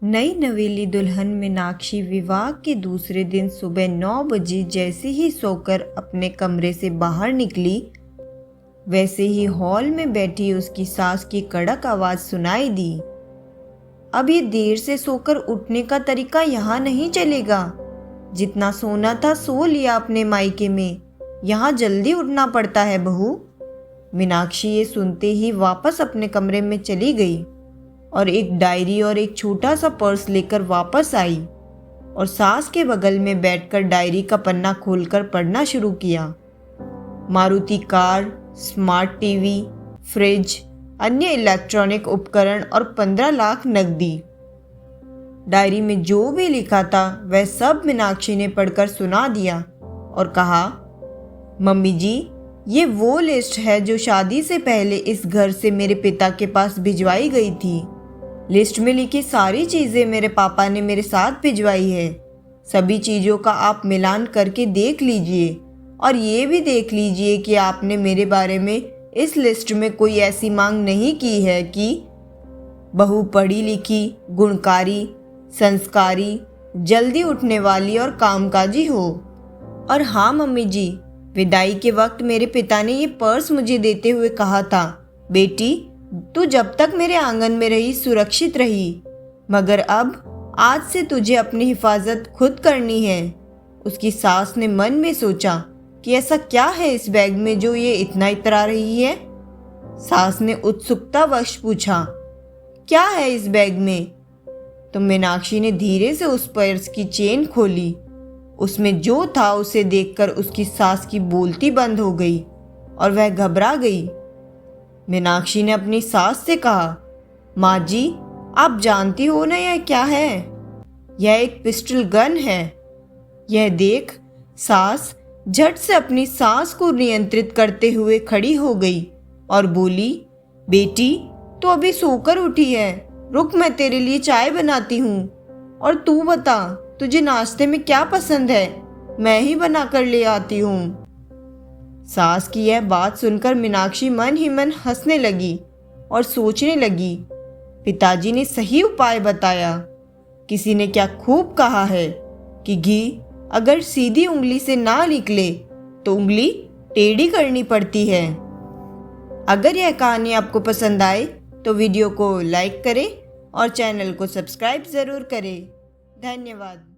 नई नवेली दुल्हन मीनाक्षी विवाह के दूसरे दिन सुबह 9 बजे जैसे ही सोकर अपने कमरे से बाहर निकली, वैसे ही हॉल में बैठी उसकी सास की कड़क आवाज़ सुनाई दी। अब ये देर से सोकर उठने का तरीका यहाँ नहीं चलेगा। जितना सोना था सो लिया अपने मायके में, यहाँ जल्दी उठना पड़ता है बहू। मीनाक्षी ये सुनते ही वापस अपने कमरे में चली गई और एक डायरी और एक छोटा सा पर्स लेकर वापस आई और सास के बगल में बैठकर डायरी का पन्ना खोलकर पढ़ना शुरू किया। Maruti car, smart TV, fridge, अन्य इलेक्ट्रॉनिक उपकरण और 15 लाख नकदी। डायरी में जो भी लिखा था वह सब मीनाक्षी ने पढ़कर सुना दिया और कहा, मम्मी जी, ये वो लिस्ट है जो शादी से पहले इस घर से मेरे पिता के पास भिजवाई गई थी। लिस्ट में लिखी सारी चीज़ें मेरे पापा ने मेरे साथ भिजवाई है। सभी चीज़ों का आप मिलान करके देख लीजिए और ये भी देख लीजिए कि आपने मेरे बारे में इस लिस्ट में कोई ऐसी मांग नहीं की है कि बहू पढ़ी लिखी, गुणकारी, संस्कारी, जल्दी उठने वाली और कामकाजी हो। और हाँ मम्मी जी, विदाई के वक्त मेरे पिता ने ये पर्स मुझे देते हुए कहा था, बेटी तू जब तक मेरे आंगन में रही सुरक्षित रही, मगर अब आज से तुझे अपनी हिफाजत खुद करनी है। उसकी सास ने मन में सोचा कि ऐसा क्या है इस बैग में जो ये इतना इतरा रही है। सास ने उत्सुकतावश पूछा, क्या है इस बैग में? तो मीनाक्षी ने धीरे से उस पर्स की चेन खोली। उसमें जो था उसे देखकर उसकी सास की बोलती बंद हो गई और वह घबरा गई। मीनाक्षी ने अपनी सास से कहा, माँ जी, आप जानती हो ना यह क्या है? यह एक पिस्टल गन है। यह देख सास झट से अपनी सांस को नियंत्रित करते हुए खड़ी हो गई और बोली, बेटी तू अभी सोकर उठी है, रुक मैं तेरे लिए चाय बनाती हूँ। और तू बता, तुझे नाश्ते में क्या पसंद है? मैं ही बना कर ले आती हूँ। सास की यह बात सुनकर मीनाक्षी मन ही मन हंसने लगी और सोचने लगी, पिताजी ने सही उपाय बताया। किसी ने क्या खूब कहा है कि घी अगर सीधी उंगली से ना निकले तो उंगली टेढ़ी करनी पड़ती है। अगर यह कहानी आपको पसंद आए तो वीडियो को लाइक करें और चैनल को सब्सक्राइब ज़रूर करें। धन्यवाद।